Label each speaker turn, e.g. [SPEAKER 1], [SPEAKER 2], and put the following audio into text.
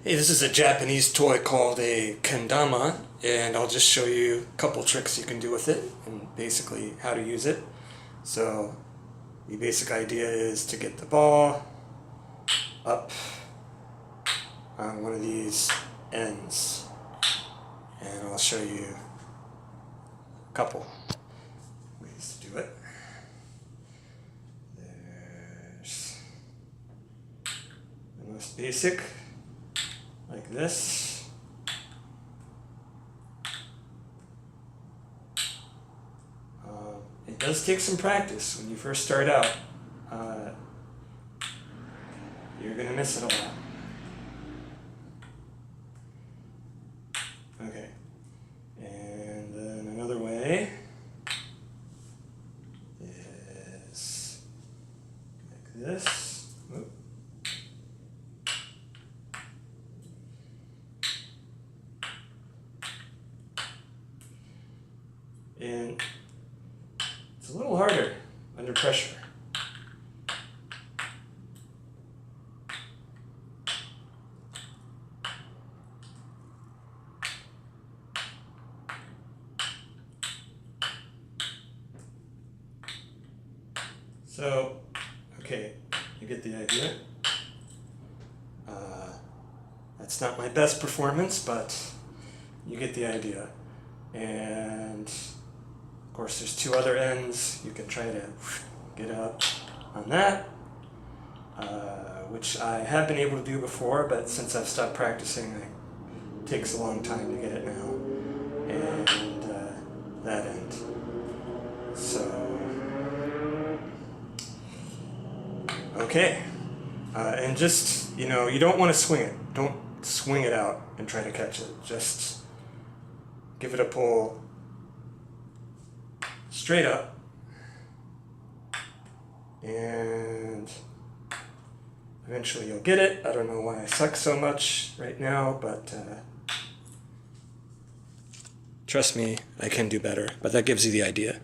[SPEAKER 1] Hey, this is a Japanese toy called a Kendama, and I'll just show you a couple tricks you can do with it and basically how to use it. So the basic idea is to get the ball up on one of these ends, and I'll show you a couple ways to do it. There's the most basic, like this. It does take some practice when you first start out. You're going to miss it a lot. Okay, and then another way is like this. Oop. And it's a little harder under pressure. So, okay, you get the idea. That's not my best performance, but you get the idea. And of course, there's two other ends. You can try to get up on that, which I have been able to do before, but since I've stopped practicing, it takes a long time to get it now. And that end. So, okay. And just, you don't want to swing it. Don't swing it out and try to catch it. Just give it a pull straight up, and eventually you'll get it. I don't know why I suck so much right now, but trust me, I can do better. But that gives you the idea.